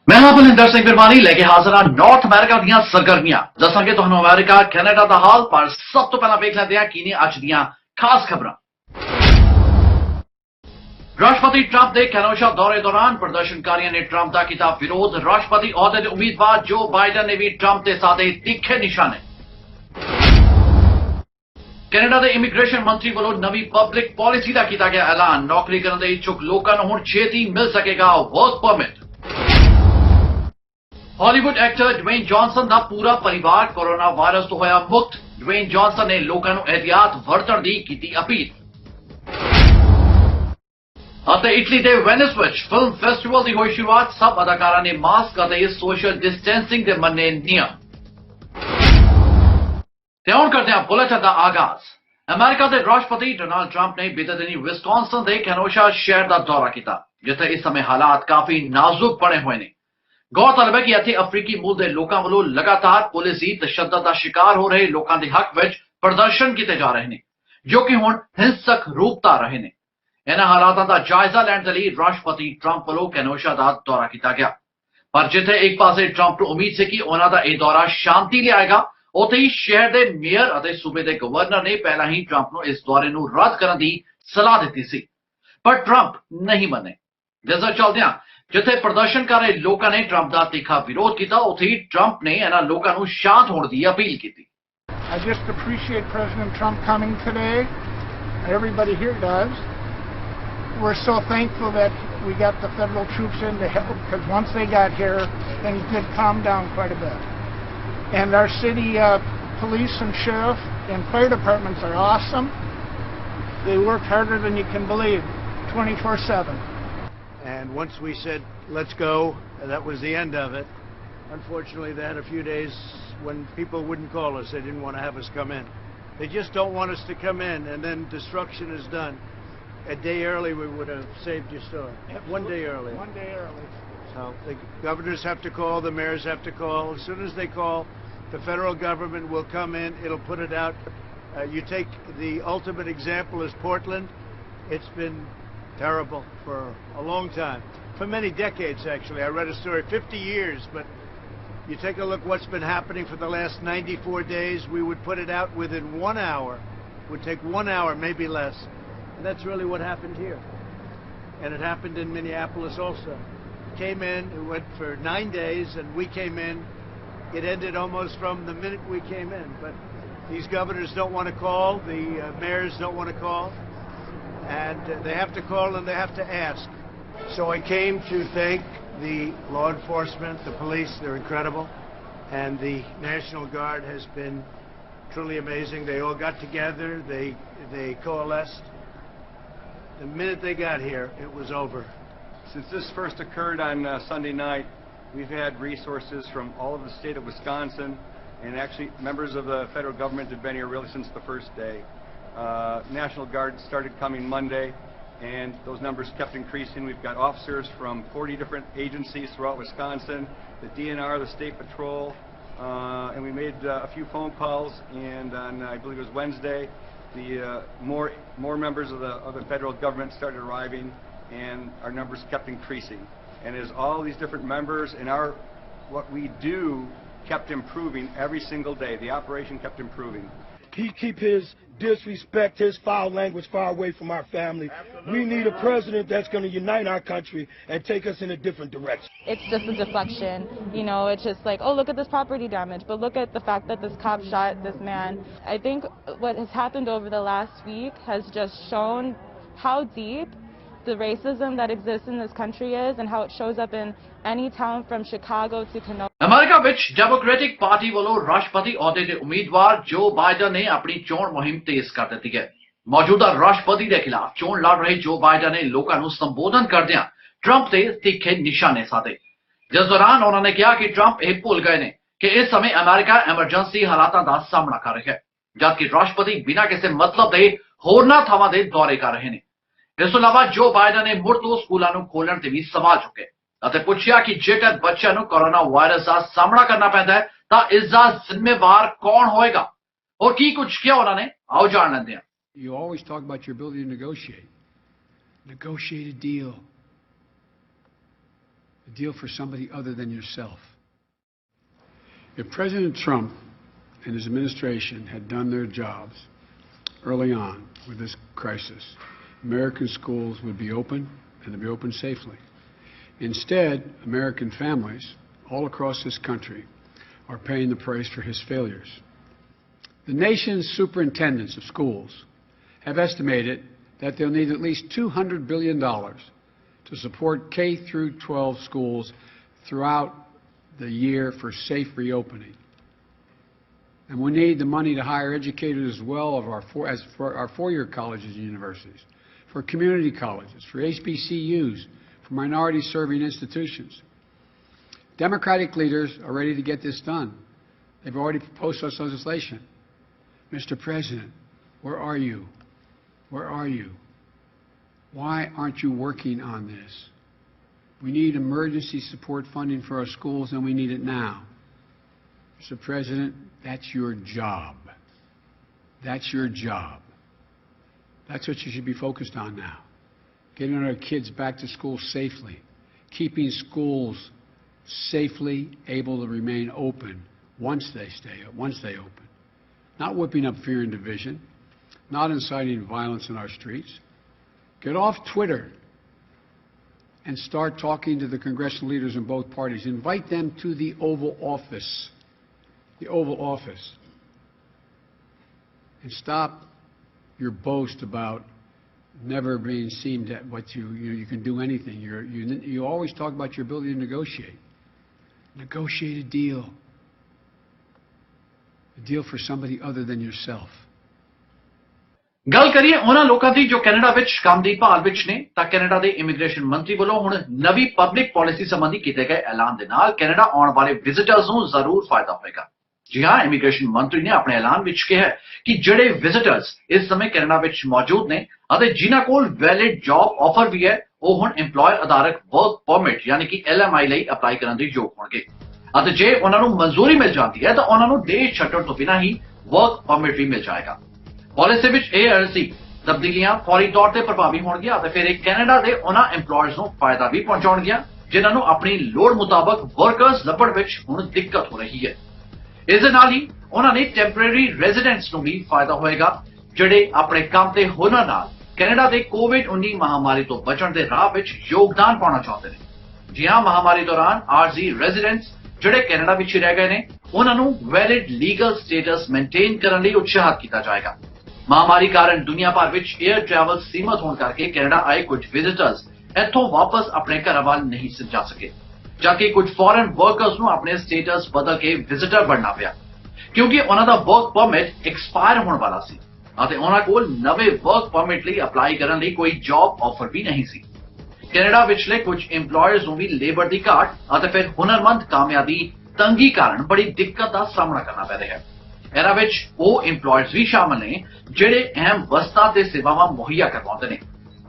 मैं हाँ बलिंदर सिंह बिरवानी लेके हाजिर हाँ नॉर्थ अमेरिका दियां सरगर्मियां दसा कि तुहानू अमेरिका कैनेडा दा हाल पर सब तो पहला वेख लेते हैं की ने अज दियां खास खबरां। राष्ट्रपति ट्रंप के कैनोशा दौरे दौरान प्रदर्शनकारियों ने ट्रंप का किया विरोध। राष्ट्रपति अहुदे के उम्मीदवार जो बाइडन ने भी ट्रंप के साधे तीखे निशाने। कैनेडा के इमीग्रेशन मंत्री वालों नवी पब्लिक पॉलिसी का किया गया ऐलान। नौकरी करने के इच्छुक लोगों को हुण छेती मिल सकेगा work permit. Hollywood actor Dwayne Johnson का पूरा परिवार कोरोना वायरस तो होया मुक्त। ड्वेन जॉनसन ने लोगों को एहतियात वरतण दी कीती अपील। इटली के वेनिस विच फिल्म फेस्टिवल की हुई शुरुआत। सब अदाकारा ने मास्क और सोशल डिस्टेंसिंग के मन्ने नियम। त्याग करते हैं बुलेटिन का आगाज। अमेरिका के राष्ट्रपति डोनाल्ड ट्रंप ने बीते दिन विस्कॉन्सन के कैनोशा शहर का दौरा किया जिथे इस समय हालात काफी नाजुक बने हुए ने। गौरतलब है कि इतने अफ्रीकी मूल के लोगों वालों लगातार पुलिस की तशद्दद का शिकार हो रहे लोगों के हक में प्रदर्शन किए जा रहे हैं जो कि हुण हिंसक रूप धा रहे हैं। इन हालातों का जायजा लैण के लिए राष्ट्रपति ट्रंप वालों कैनोशा का दौरा किया गया पर जिथे एक पासे ट्रंप को उम्मीद से कि उन्होंने यह दौरा शांति ले आएगा उथे ही शहर के मेयर और सूबे के गवर्नर ने पहला ही ट्रंप को इस दौरे को रद्द करने की सलाह दी सी पर ट्रंप नहीं मने। जिसके चलदे जिथे प्रदर्शनकारी लोगों ने ट्रंप का तीखा विरोध किया उथे ही ट्रंप ने इन्होंने लोगों को शांत होने की अपील की। I just appreciate President Trump coming today. Everybody here does. We're so thankful that we got the federal troops in to help because once they got here, things did calm down quite a bit. And our city police and sheriff and fire departments are awesome. They work harder than you can believe, 24/7. And once we said, let's go, that was the end of it. Unfortunately, they had a few days when people wouldn't call us. They didn't want to have us come in. They just don't want us to come in, and then destruction is done. A day early, we would have saved your store. One day early. One day early. So the governors have to call, the mayors have to call. As soon as they call, the federal government will come in. It'll put it out. You take the ultimate example is Portland. It's been terrible for a long time, for many decades actually. I read a story, 50 years, but you take a look what's been happening for the last 94 days. We would put it out within 1 hour. It would take 1 hour, maybe less. And that's really what happened here. And it happened in Minneapolis also. Came in, it went for 9 days, and we came in. It ended almost from the minute we came in. But these governors don't want to call, the mayors don't want to call. And they have to call and they have to ask. So I came to thank the law enforcement, the police, they're incredible. And the National Guard has been truly amazing. They all got together, they coalesced. The minute they got here, it was over. Since this first occurred on Sunday night, we've had resources from all of the state of Wisconsin, and actually members of the federal government have been here really since the first day. National Guard started coming Monday, and those numbers kept increasing. We've got officers from 40 different agencies throughout Wisconsin, the DNR, the State Patrol, and we made a few phone calls, and on, I believe it was Wednesday, the more members of the federal government started arriving, and our numbers kept increasing. And as all these different members and what we do kept improving every single day, the operation kept improving. He keep his disrespect, his foul language far away from our family. Absolutely. We need a president that's going to unite our country and take us in a different direction. It's just a deflection. You know, it's just like, oh, look at this property damage, but look at the fact that this cop shot this man. I think what has happened over the last week has just shown how deep the racism that exists in this country is and how it shows up in any town from Chicago to Kenosha. America which democratic party वालों राष्ट्रपति अहुदे के उम्मीदवार जो Biden ने अपनी चोण मुहिम तेज कर दी है। मौजूदा राष्ट्रपति के खिलाफ चोण लड़ रहे जो बाइडन ने लोगों को संबोधन करदियां ट्रंप से तीखे निशाने साधे। जिस दौरान उन्होंने कहा कि ट्रंप यह भूल गए ने कि इस समय अमेरिका एमरजेंसी हालातों का सामना कर रहा है जबकि राष्ट्रपति बिना किसी मतलब के होरना थावां दे दौरे कर रहे हैं। इस तो इलावा जो बाइडन ने मुड़ तो स्कूलों को खोलने से भी सवाल चुके पूछा कि जेकर बच्चों को कोरोना वायरस का सामना करना पैदा है तो इसका जिम्मेवार कौन होएगा और की कुछ किया उन्होंने आओ जान लेते हैं। You always talk about your ability to negotiate a deal. The deal for somebody other than yourself. If President Trump and his administration had done their jobs early on with this crisis, American schools would be open and they'd be open safely. Instead, American families all across this country are paying the price for his failures. The nation's superintendents of schools have estimated that they'll need at least $200 billion to support K through 12 schools throughout the year for safe reopening. And we need the money to hire educators as well as for our four-year colleges and universities, for community colleges, for HBCUs, for minority-serving institutions. Democratic leaders are ready to get this done. They've already proposed such legislation. Mr. President, where are you? Where are you? Why aren't you working on this? We need emergency support funding for our schools, and we need it now. Mr. President, that's your job. That's your job. That's what you should be focused on now. Getting our kids back to school safely. Keeping schools safely able to remain open once they open. Not whipping up fear and division. Not inciting violence in our streets. Get off Twitter and start talking to the congressional leaders in both parties. Invite them to the Oval Office. The Oval Office. And stop your boast about never being seen at what you can do anything. You always talk about your ability to negotiate. Negotiate a deal. A deal for somebody other than yourself. ਗੱਲ ਕਰੀਏ ਉਹਨਾਂ ਲੋਕਾਂ ਦੀ ਜੋ Canada ਵਿੱਚ ਕੰਮ ਦੀ ਭਾਲ ਵਿੱਚ ਨੇ ਤਾਂ ਕੈਨੇਡਾ ਦੇ ਇਮੀਗ੍ਰੇਸ਼ਨ ਮੰਤਰੀ ਵੱਲੋਂ ਹੁਣ ਨਵੀਂ ਪਬਲਿਕ ਪਾਲਿਸੀ ਸੰਬੰਧੀ ਕੀਤੇ ਗਏ ਐਲਾਨ ਦੇ ਨਾਲ ਕੈਨੇਡਾ ਆਉਣ ਵਾਲੇ ਵਿਜ਼ਿਟਰਸ ਨੂੰ ਜ਼ਰੂਰ ਫਾਇਦਾ ਹੋਵੇਗਾ। ਜੀ ਹਾਂ, ਇਮੀਗ੍ਰੇਸ਼ਨ ਮੰਤਰੀ ਨੇ ਆਪਣੇ ਐਲਾਨ ਵਿੱਚ ਕਿਹਾ ਕਿ ਜਿਹੜੇ ਵਿਜ਼ਿਟਰਸ ਇਸ ਸਮੇਂ ਕੈਨੇਡਾ ਵਿੱਚ ਮੌਜੂਦ ਨੇ ਅਤੇ ਜਿਨ੍ਹਾਂ ਕੋਲ ਵੈਲਿਡ ਜੌਬ ਆਫਰ ਵੀ ਹੈ ਉਹ ਹੁਣ EMPLOYER ਆਧਾਰਿਤ ਵਰਕ ਪਰਮਿਟ ਯਾਨੀ ਕਿ LMI ਲਈ ਅਪਲਾਈ ਕਰਨ ਦੇ ਯੋਗ ਹੋਣਗੇ ਅਤੇ ਜੇ ਉਹਨਾਂ ਨੂੰ ਮਨਜ਼ੂਰੀ ਮਿਲ ਜਾਂਦੀ ਹੈ ਤਾਂ ਉਹਨਾਂ ਨੂੰ ਦੇਸ਼ ਛੱਡਣ ਤੋਂ ਬਿਨਾਂ ਹੀ ਵਰਕ ਪਰਮਿਟ ਵੀ ਮਿਲ ਜਾਏਗਾ। ਪਾਲਿਸੀ ਵਿੱਚ ਇਹ ਅਰਜ਼ੀ ਤਬਦੀਲੀਆਂ ਫੌਰੀ ਤੌਰ ਤੇ ਪ੍ਰਭਾਵੀ ਹੋਣਗੀਆਂ ਅਤੇ ਫਿਰ ਇਹ ਕੈਨੇਡਾ ਦੇ ਉਹਨਾਂ EMPLOYERS ਨੂੰ ਫਾਇਦਾ ਵੀ ਪਹੁੰਚਾਉਣਗੀਆਂ ਜਿਨ੍ਹਾਂ ਨੂੰ ਆਪਣੀ ਲੋੜ ਮੁਤਾਬਕ ਵਰਕਰਸ ਲੱਭਣ ਵਿੱਚ ਹੁਣ ਦਿੱਕਤ ਹੋ ਰਹੀ ਹੈ। ਇਸ ਦੇ ਨਾਲ ਹੀ ਉਹਨਾਂ ਨੇ ਟੈਂਪਰੇਰੀ ਰੈਜ਼ੀਡੈਂਟਸ ਨੂੰ ਵੀ ਫਾਇਦਾ ਹੋਏਗਾ ਜਿਹੜੇ ਆਪਣੇ ਕੰਮ ਤੇ ਹੁਨਰ ਨਾਲ ਕੈਨੇਡਾ ਦੇ COVID-19 ਮਹਾਮਾਰੀ ਤੋਂ ਬਚਣ ਦੇ ਰਾਹ ਵਿੱਚ ਯੋਗਦਾਨ ਪਾਉਣਾ ਚਾਹੁੰਦੇ ਨੇ। ਜੀ ਹਾਂ, ਮਹਾਮਾਰੀ ਦੌਰਾਨ ਆਰਜ਼ੀ ਰੈਜ਼ੀਡੈਂਟਸ ਜਿਹੜੇ ਕੈਨੇਡਾ ਵਿੱਚ ਰਹਿ ਗਏ ਨੇ ਉਹਨਾਂ ਨੂੰ ਵੈਲਿਡ ਲੀਗਲ ਸਟੇਟਸ ਮੇਨਟੇਨ ਕਰਨ ਲਈ ਉਤਸ਼ਾਹਿਤ ਕੀਤਾ ਜਾਏਗਾ। ਮਹਾਮਾਰੀ ਕਾਰਨ ਦੁਨੀਆ ਭਰ ਵਿੱਚ 에ਅਰ ਟਰੈਵਲ ਸੀਮਤ ਹੋਣ ਕਰਕੇ ਕੈਨੇਡਾ ਆਏ ਕੁਝ ਵਿਜ਼ਿਟਰਸ ਇੱਥੋਂ ਵਾਪਸ ਆਪਣੇ ਘਰਾਂ ਵੱਲ ਨਹੀਂ ਜਾ ਸਕੇ ਜਦਕਿ ਕੁਝ ਫੋਰਨ ਵਰਕਰਸ ਨੂੰ ਆਪਣੇ ਸਟੇਟਸ ਬਦਲ ਕੇ ਵਿਜ਼ਿਟਰ ਬਣਨਾ ਪਿਆ ਕਿਉਂਕਿ ਉਹਨਾਂ ਦਾ ਵਰਕ ਪਰਮਿਟ ਐਕਸਪਾਇਰ ਹੋਣ ਵਾਲਾ ਸੀ ਅਤੇ ਉਹਨਾਂ ਕੋਲ ਨਵੇਂ ਵਰਕ ਪਰਮਿਟ ਲਈ ਅਪਲਾਈ ਕਰਨ ਲਈ ਕੋਈ ਜੌਬ ਆਫਰ ਵੀ ਨਹੀਂ ਸੀ। ਕੈਨੇਡਾ ਵਿਚਲੇ ਕੁਝ EMPLOYERS ਨੂੰ ਵੀ ਲੇਬਰ ਦੀ ਘਾਟ ਅਤੇ ਫਿਰ ਹੁਨਰਮੰਦ ਕਾਮਿਆਂ ਦੀ ਤੰਗੀ ਕਾਰਨ ਬੜੀ ਦਿੱਕਤ ਦਾ ਸਾਹਮਣਾ ਕਰਨਾ ਪੈ ਰਿਹਾ ਹੈ। ਇਹਨਾਂ ਵਿੱਚ ਉਹ EMPLOYERS ਵੀ ਸ਼ਾਮਲ ਨੇ ਜਿਹੜੇ ਅਹਿਮ ਵਸਤਾਂ ਤੇ ਸੇਵਾਵਾਂ ਮੁਹੱਈਆ ਕਰਵਾਉਂਦੇ ਨੇ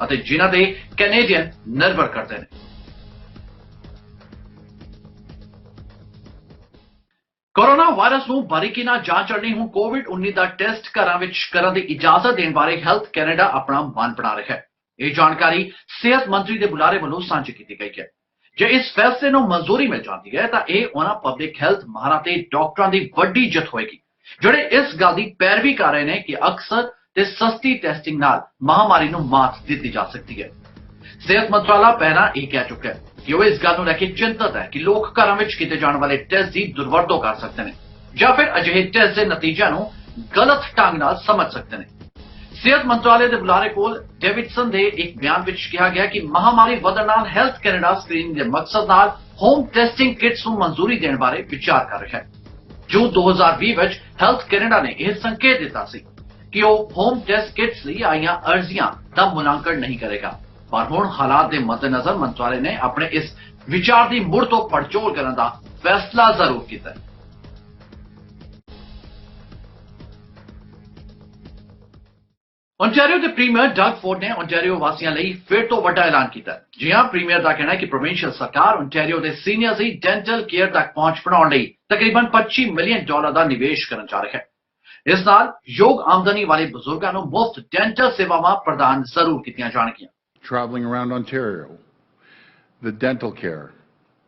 ਅਤੇ ਜਿਨ੍ਹਾਂ ਤੇ ਕੈਨੇਡੀਅਨ ਨਿਰਭਰ ਕਰਦੇ ਨੇ। ਕੋਰੋਨਾ ਵਾਇਰਸ ਨੂੰ ਬਾਰੀਕੀ ਨਾਲ ਜਾਂਚਣ ਲਈ ਹੁਣ COVID-19 ਦਾ ਟੈਸਟ ਘਰਾਂ ਵਿੱਚ ਕਰਨ ਦੀ ਇਜਾਜ਼ਤ ਦੇਣ ਬਾਰੇ ਹੈਲਥ ਕੈਨੇਡਾ ਆਪਣਾ ਮਨ ਬਣਾ ਰਿਹਾ ਹੈ। ਇਹ ਜਾਣਕਾਰੀ ਸਿਹਤ ਮੰਤਰੀ ਦੇ ਬੁਲਾਰੇ ਵੱਲੋਂ ਸਾਂਝੀ ਕੀਤੀ ਗਈ ਹੈ। ਜੇ ਇਸ ਫੈਸਲੇ ਨੂੰ ਮਨਜ਼ੂਰੀ ਮਿਲ ਜਾਂਦੀ ਹੈ ਤਾਂ ਇਹ ਉਹਨਾਂ ਪਬਲਿਕ ਹੈਲਥ ਮਾਹਰਾਂ ਤੇ ਡਾਕਟਰਾਂ ਦੀ ਵੱਡੀ ਜਿੱਤ ਹੋਏਗੀ ਜਿਹੜੇ ਇਸ ਗੱਲ ਦੀ ਪੈਰਵੀ ਕਰ ਰਹੇ ਨੇ ਕਿ ਅਕਸਰ ਤੇ ਸਸਤੀ ਟੈਸਟਿੰਗ ਨਾਲ ਮਹਾਮਾਰੀ ਨੂੰ ਮਾਤ ਦਿੱਤੀ ਜਾ ਸਕਦੀ ਹੈ। ਸਿਹਤ ਮੰਤਰਾਲਾ ਪਹਿਲਾਂ ਇਹ ਕਹਿ ਚੁੱਕਾ ਹੈ ਕਿ ਉਹ ਇਸ ਗੱਲ ਨੂੰ ਲੈ ਕੇ ਚਿੰਤਤ ਹੈ ਕਿ ਲੋਕ ਘਰਾਂ ਵਿੱਚ ਕੀਤੇ ਜਾਣ ਵਾਲੇ ਟੈਸਟ ਦੀ ਦੁਰਵਰਤੋਂ ਕਰ ਸਕਦੇ ਨੇ ਜਾਂ ਫਿਰ ਅਜਿਹੇ ਟੈਸਟ ਦੇ ਨਤੀਜਿਆਂ ਨੂੰ ਗਲਤ ਢੰਗ ਨਾਲ ਸਮਝ ਸਕਦੇ ਨੇ। ਸਿਹਤ ਮੰਤਰਾਲੇ ਦੇ ਬੁਲਾਰੇ ਕੋਲ ਡੇਵਿਡਸਨ ਦੇ ਇੱਕ ਬਿਆਨ ਵਿੱਚ ਕਿਹਾ ਗਿਆ ਕਿ ਮਹਾਮਾਰੀ ਵਧਣ ਨਾਲ ਹੈਲਥ ਕੈਨੇਡਾ ਸਕਰੀਨਿੰਗ ਦੇ ਮਕਸਦ ਨਾਲ ਹੋਮ ਟੈਸਟਿੰਗ ਕਿਟਸ ਨੂੰ ਮਨਜ਼ੂਰੀ ਦੇਣ ਬਾਰੇ ਵਿਚਾਰ ਕਰ ਰਿਹਾ ਹੈ। ਜੂਨ 2020 ਵਿੱਚ ਹੈਲਥ ਕੈਨੇਡਾ ਨੇ ਇਹ ਸੰਕੇਤ ਦਿੱਤਾ ਸੀ ਕਿ ਉਹ ਹੋਮ ਟੈਸਟ ਕਿਟਸ ਲਈ ਆਈਆਂ ਅਰਜ਼ੀਆਂ ਦਾ ਮੁਲਾਂਕਣ ਨਹੀਂ ਕਰੇਗਾ ਪਰ ਹੁਣ ਹਾਲਾਤ ਦੇ ਮੱਦੇਨਜ਼ਰ ਮੰਤਰਾਲੇ ਨੇ ਆਪਣੇ ਇਸ ਵਿਚਾਰ ਦੀ ਮੁੜ ਤੋਂ ਪੜਚੋਲ ਕਰਨ ਦਾ ਫੈਸਲਾ ਜ਼ਰੂਰ ਕੀਤਾ ਹੈ। ਓਨਟਾਰੀਓ ਦੇ ਪ੍ਰੀਮੀਅਰ ਡਗ ਫੋਰਡ ਨੇ ਓਨਟਾਰੀਓ ਵਾਸੀਆਂ ਲਈ ਫਿਰ ਤੋਂ ਵੱਡਾ ਐਲਾਨ ਕੀਤਾ। ਜੀ ਹਾਂ, ਪ੍ਰੀਮੀਅਰ ਦਾ ਕਹਿਣਾ ਹੈ ਕਿ ਪ੍ਰੋਵਿੰਸ਼ੀਅਲ ਸਰਕਾਰ ਓਨਟਾਰੀਓ ਦੇ ਸੀਨੀਅਰਸ ਦੀ ਡੈਂਟਲ ਕੇਅਰ ਤੱਕ ਪਹੁੰਚ ਬਣਾਉਣ ਲਈ ਤਕਰੀਬਨ $25 ਮਿਲੀਅਨ ਦਾ ਨਿਵੇਸ਼ ਕਰਨ ਜਾ ਰਿਹਾ ਹੈ। ਇਸ ਨਾਲ ਯੋਗ ਆਮਦਨੀ ਵਾਲੇ ਬਜ਼ੁਰਗਾਂ ਨੂੰ ਮੁਫਤ ਡੈਂਟਲ ਸੇਵਾਵਾਂ ਪ੍ਰਦਾਨ ਜ਼ਰੂਰ ਕੀਤੀਆਂ ਜਾਣਗੀਆਂ। Traveling around Ontario, the dental care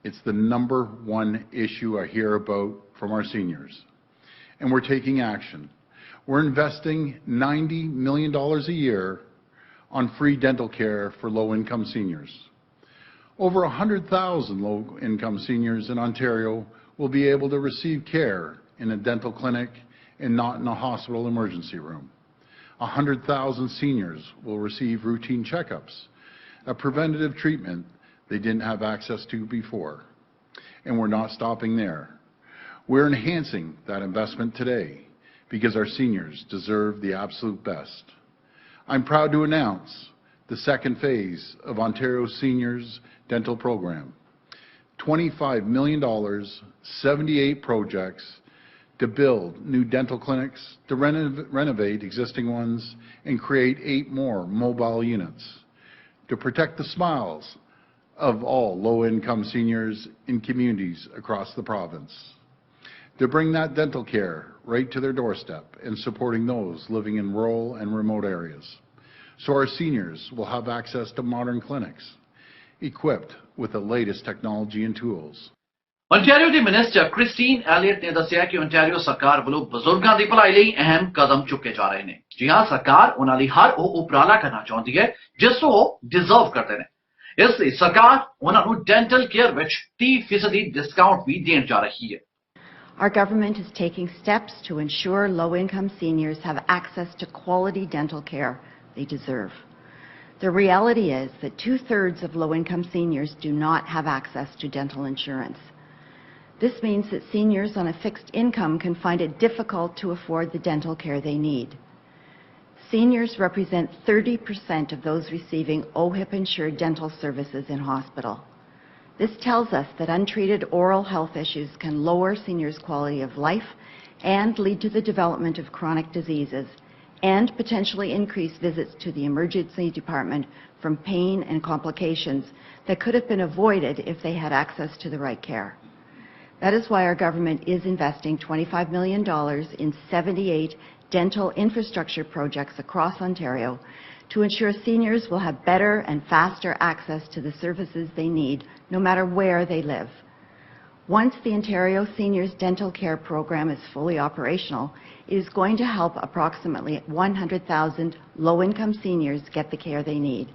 It's the #1 issue I hear about from our seniors. And we're taking action. We're investing $90 million a year on free dental care for low-income seniors. Over 100,000 low-income seniors in Ontario will be able to receive care in a dental clinic and not in a hospital emergency room. 100,000 seniors will receive routine checkups, a preventative treatment they didn't have access to before. And we're not stopping there. We're enhancing that investment today because our seniors deserve the absolute best. I'm proud to announce the second phase of Ontario Seniors Dental Program. $25 million, 78 projects to build new dental clinics, to renovate existing ones, and create 8 more mobile units to protect the smiles of all low-income seniors in communities across the province, to bring that dental care right to their doorstep and supporting those living in rural and remote areas, so our seniors will have access to modern clinics equipped with the latest technology and tools. Ontario the minister Christine Elliot ਨੇ ਦੱਸਿਆ ਕਿ ontario ਸਰਕਾਰ ਵੱਲੋਂ ਬਜ਼ੁਰਗਾਂ ਦੀ ਭਲਾਈ ਲਈ ਅਹਿਮ ਕਦਮ ਚੁੱਕੇ ਜਾ ਰਹੇ ਨੇ। ਜੀ ਹਾਂ, ਸਰਕਾਰ ਉਹਨਾਂ ਲਈ ਹਰ ਉਹ ਉਪਰਾਲਾ ਕਰਨਾ ਚਾਹੁੰਦੀ ਹੈ ਜਿਸ ਨੂੰ ਉਹ ਡਿਜ਼ਰਵ ਕਰਦੇ ਨੇ। ਇਸ ਲਈ ਸਰਕਾਰ ਉਹਨਾਂ ਨੂੰ ਡੈਂਟਲ ਕੇਅਰ ਵਿੱਚ 30% ਡਿਸਕਾਊਂਟ ਵੀ ਦੇਣ ਜਾ ਰਹੀ ਹੈ। Our government is taking steps to ensure low-income seniors have access to quality dental care they deserve. The reality is that 2/3 of low-income seniors do not have access to dental insurance. This means that seniors on a fixed income can find it difficult to afford the dental care they need. Seniors represent 30% of those receiving OHIP-insured dental services in hospital. This tells us that untreated oral health issues can lower seniors' quality of life and lead to the development of chronic diseases and potentially increase visits to the emergency department from pain and complications that could have been avoided if they had access to the right care. That is why our government is investing $25 million in 78 dental infrastructure projects across Ontario to ensure seniors will have better and faster access to the services they need, no matter where they live. Once the Ontario Seniors Dental Care Program is fully operational, it is going to help approximately 100,000 low-income seniors get the care they need.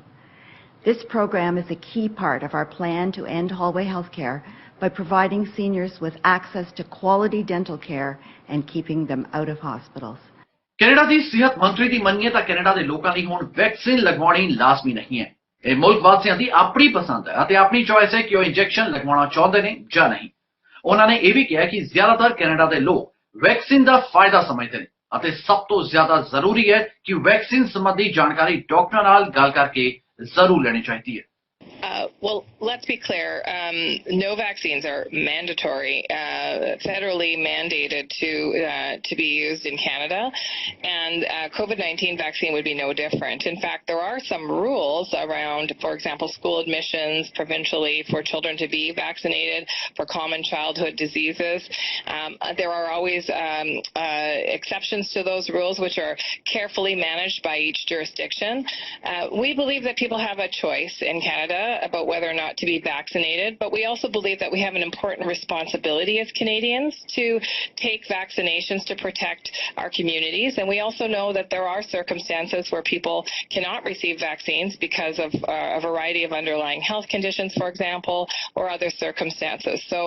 This program is a key part of our plan to end hallway health care by providing seniors with access to quality dental care and keeping them out of hospitals. Canada ਦੀ ਸਿਹਤ ਮੰਤਰੀ ਦੀ ਮੰਨੀਏ ਤਾਂ Canada ਦੇ ਲੋਕਾਂ ਲਈ ਹੁਣ vaccine ਲਗਵਾਉਣੀ ਲਾਜ਼ਮੀ ਨਹੀਂ ਹੈ। ਇਹ ਮੁਲਕ ਵਾਸੀਆਂ ਦੀ ਆਪਣੀ ਪਸੰਦ ਹੈ ਅਤੇ ਆਪਣੀ ਚੋਇਸ ਹੈ ਕਿ ਉਹ ਇੰਜੈਕਸ਼ਨ ਲਗਵਾਉਣਾ ਚਾਹੁੰਦੇ ਨੇ ਜਾਂ ਨਹੀਂ। ਉਹਨਾਂ ਨੇ ਇਹ ਵੀ ਕਿਹਾ ਕਿ ਜ਼ਿਆਦਾਤਰ ਕੈਨੇਡਾ ਦੇ ਲੋਕ ਵੈਕਸੀਨ ਦਾ ਫਾਇਦਾ ਸਮਝਦੇ ਨੇ ਅਤੇ ਸਭ ਤੋਂ ਜ਼ਿਆਦਾ ਜ਼ਰੂਰੀ ਹੈ ਕਿ ਵੈਕਸੀਨ ਸੰਬੰਧੀ ਜਾਣਕਾਰੀ ਡਾਕਟਰਾਂ ਨਾਲ ਗੱਲ ਕਰਕੇ ਜ਼ਰੂਰ ਲੈਣੀ ਚਾਹੀਦੀ ਹੈ। Well, let's be clear. No vaccines are mandatory, federally mandated to be used in Canada, and COVID-19 vaccine would be no different. In fact, there are some rules around, for example, school admissions provincially for children to be vaccinated for common childhood diseases. There are always exceptions to those rules, which are carefully managed by each jurisdiction. We believe that people have a choice in Canada about whether or not to be vaccinated, but we also believe that we have an important responsibility as Canadians to take vaccinations to protect our communities. And we also know that there are circumstances where people cannot receive vaccines because of a variety of underlying health conditions, for example, or other circumstances. So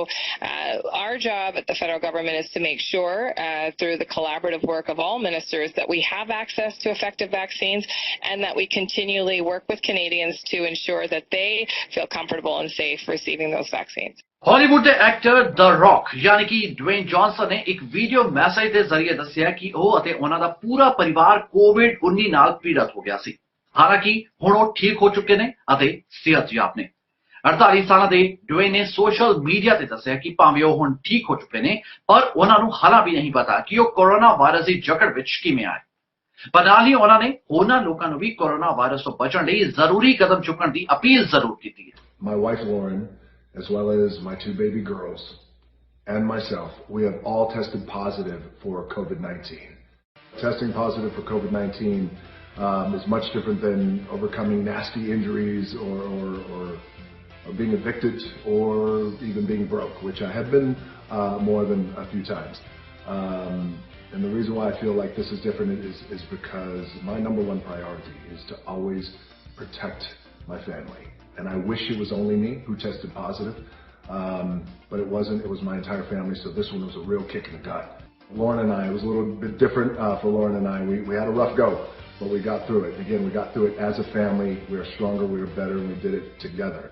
our job at the federal government is to make sure through the collaborative work of all ministers that we have access to effective vaccines and that we continually work with Canadians to ensure that they feel comfortable and safe receiving those vaccines. Hollywood ਦੇ actor ਦ rock ਯਾਨੀ ਕਿ Dwayne Johnson ਨੇ ਇੱਕ video message ਦੇ ਜ਼ਰੀਏ ਦੱਸਿਆ ਕਿ ਉਹ ਅਤੇ ਉਹਨਾਂ ਦਾ ਪੂਰਾ ਪਰਿਵਾਰ ਕੋਵਿਡ-19 ਨਾਲ ਪੀੜਤ ਹੋ ਗਿਆ ਸੀ। ਹਾਲਾਂਕਿ ਹੁਣ ਉਹ ਠੀਕ ਹੋ ਚੁੱਕੇ ਨੇ ਅਤੇ ਸਿਹਤਯਾਬ ਨੇ। 48 ਸਾਲਾਂ ਦੇ ਡਵੇਨ ਨੇ ਸੋਸ਼ਲ ਮੀਡੀਆ ਤੇ ਦੱਸਿਆ ਕਿ ਭਾਵੇਂ ਉਹ ਹੁਣ ਠੀਕ ਹੋ ਚੁੱਕੇ ਨੇ ਪਰ ਉਹਨਾਂ ਨੂੰ ਹਾਲਾਂ ਵੀ ਨਹੀਂ ਪਤਾ ਕਿ ਉਹ ਕੋਰੋਨਾ ਵਾਇਰਸ ਦੀ ਜਕੜ ਵਿੱਚ ਕਿਵੇਂ ਆਏ। ਪਰ ਨਾਲ ਹੀ ਉਹਨਾਂ ਨੇ ਉਹਨਾਂ ਲੋਕਾਂ ਨੂੰ ਵੀ ਕੋਰੋਨਾ ਵਾਇਰਸ ਤੋਂ ਬਚਣ ਲਈ ਜ਼ਰੂਰੀ ਕਦਮ ਚੁੱਕਣ ਦੀ ਅਪੀਲ ਜ਼ਰੂਰ ਕੀਤੀ ਹੈ। My wife Lauren, as well as my 2 baby girls and myself, we have all tested positive for COVID-19. Testing positive for COVID-19 is much different than overcoming nasty injuries or being evicted or even being broke, which I have been more than a few times. And the reason why I feel like this is different is because my number one priority is to always protect my family. And I wish it was only me who tested positive, but it wasn't. It was my entire family, so this one was a real kick in the gut. Lauren and I, it was a little bit different for Lauren and I. We had a rough go, but we got through it. Again, we got through it as a family. We are stronger, we are better, and we did it together.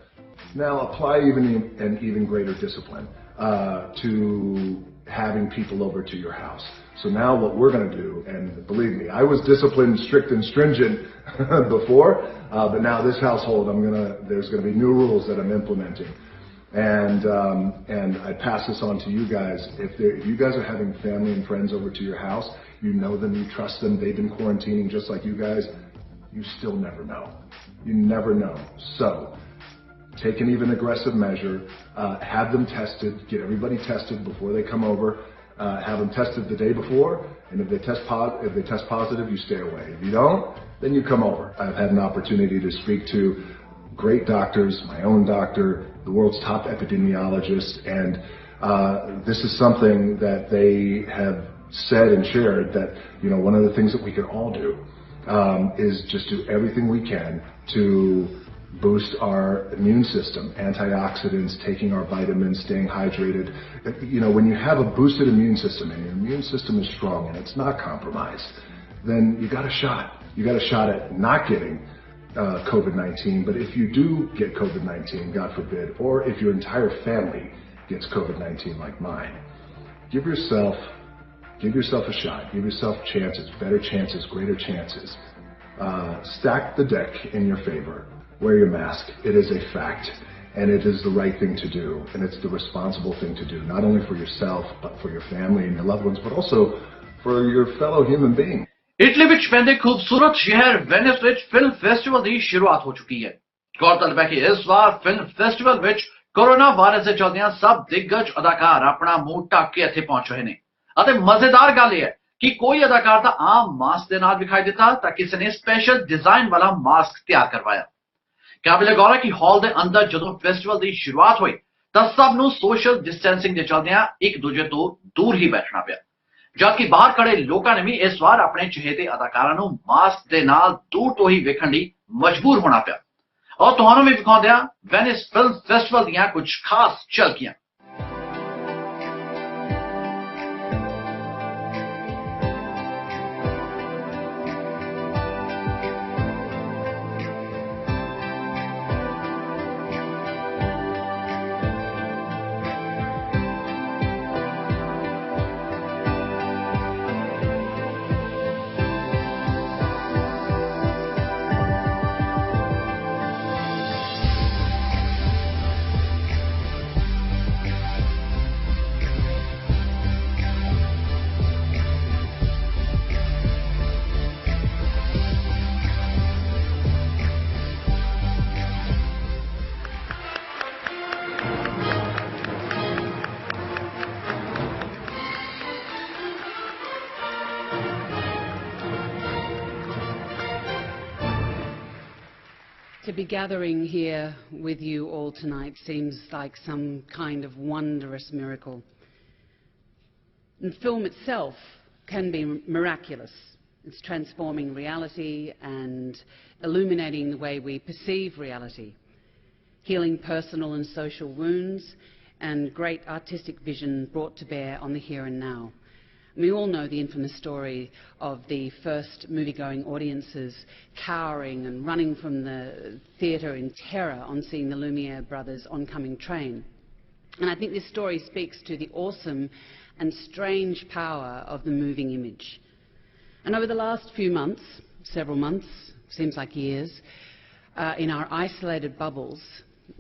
Now apply an even greater discipline to having people over to your house. So now what we're going to do, and believe me, I was disciplined, strict, and stringent before, but now this household, there's going to be new rules that I'm implementing. And I pass this on to you guys. If you guys are having family and friends over to your house, you know them, you trust them, they've been quarantining just like you guys, you still never know. You never know. So take an even aggressive measure, have them tested, get everybody tested before they come over, have them tested the day before, and if they test positive, you stay away. If you don't, then you come over. I've had an opportunity to speak to great doctors, my own doctor, the world's top epidemiologist, and this is something that they have said and shared that, you know, one of the things that we can all do is just do everything we can to boost our immune system, antioxidants, taking our vitamins, staying hydrated. You know, when you have a boosted immune system and your immune system is strong and it's not compromised, then you got a shot. You got a shot at not getting COVID-19, but if you do get COVID-19, God forbid, or if your entire family gets COVID-19 like mine, give yourself a shot. Give yourself chances, better chances, greater chances. Stack the deck in your favor. Wear your mask. It is a fact, and it is the right thing to do, and it's the responsible thing to do, not only for yourself, but for your family and your loved ones, but also for your fellow human being. Italy विच पैंदे खूबसूरत शहर Venice विच film festival दी शुरुआत हो चुकी है। गौरतलब है कि इस बार फिल्म फेस्टिवल विच कोरोना वायरस से चलदियां सब दिग्गज अदाकार अपना मुंह ढक के इत्थे पहुंच रहे ने। अते मजेदार गल यह है कि कोई अदाकार दा आम मास्क दे नाल दिखाई दिता तां किसी ने स्पेशल डिजाइन वाला मास्क तैयार करवाया। काबिल गौर है कि हॉल दे अंदर जदों फेस्टिवल दी शुरुआत हुई तां सब नूं सोशल डिस्टेंसिंग दे चलदियां एक दूजे तो दूर ही बैठना पिया, जबकि बाहर खड़े लोगों ने भी इस बार अपने चहेते अदाकारां नूं मास्क दे नाल दूर तो ही वेखण लई मजबूर होना पिया। और तुहानूं भी विखाउंदे हां वेनिस फिल्म फेस्टिवल दीयां कुछ खास झलकियां। To be gathering here with you all tonight seems like some kind of wondrous miracle. And film itself can be miraculous. It's transforming reality and illuminating the way we perceive reality, healing personal and social wounds, and great artistic vision brought to bear on the here and now. We all know the infamous story of the first movie-going audiences cowering and running from the theatre in terror on seeing the Lumiere brothers' oncoming train. And I think this story speaks to the awesome and strange power of the moving image. And over the last few months, several months, seems like years, in our isolated bubbles,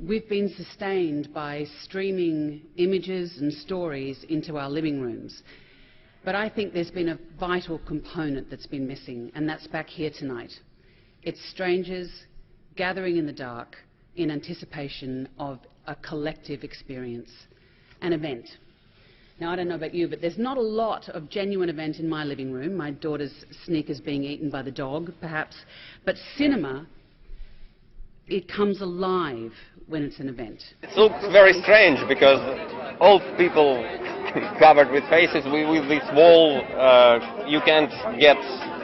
we've been sustained by streaming images and stories into our living rooms. But I think there's been a vital component that's been missing, and that's back here tonight. It's strangers gathering in the dark in anticipation of a collective experience, an event. Now, I don't know about you, but there's not a lot of genuine event in my living room. My daughter's sneakers being eaten by the dog, perhaps. But cinema it comes alive when it's an event. It looks very strange because all people covered with faces with this wall, you can't get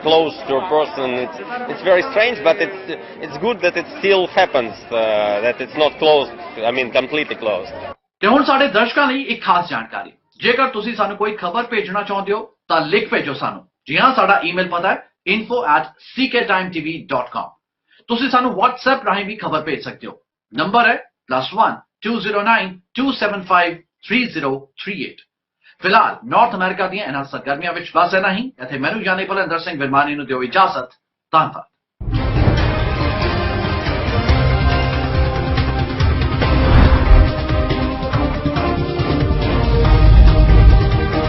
close to a person. It's very strange, but it's good that it still happens, that it's not closed, I mean completely closed. ਤੇ ਹੁਣ ਸਾਡੇ ਦਰਸ਼ਕਾਂ ਲਈ ਇੱਕ ਖਾਸ ਜਾਣਕਾਰੀ, ਜੇਕਰ ਤੁਸੀਂ ਸਾਨੂੰ ਕੋਈ ਖਬਰ ਭੇਜਣਾ ਚਾਹੁੰਦੇ ਹੋ ਤਾਂ ਲਿਖ ਭੇਜੋ ਸਾਨੂੰ। ਜੀ ਹਾਂ, ਸਾਡਾ ਈਮੇਲ ਪਤਾ ਹੈ info@cktimetv.com। ਤੁਸੀਂ ਸਾਨੂੰ WhatsApp ਰਾਹੀਂ ਵੀ ਖਬਰ ਭੇਜ ਸਕਦੇ ਹੋ। ਨੰਬਰ ਹੈ +1 209 275 3038। ਫਿਲਹਾਲ ਨਾਰਥ ਅਮਰੀਕਾ ਦੀਆਂ ਇਹਨਾਂ ਸਰਗਰਮੀਆਂ ਵਿੱਚ ਬਸ ਇੰਨਾ ਹੀ। ਇੱਥੇ ਮੈਨੂੰ ਜਾਣੇ ਬਲਵਿੰਦਰ ਸਿੰਘ ਵਿਰਮਾਨੀ ਨੂੰ ਦਿਓ ਇਜਾਜ਼ਤ। ਧੰਨਵਾਦ।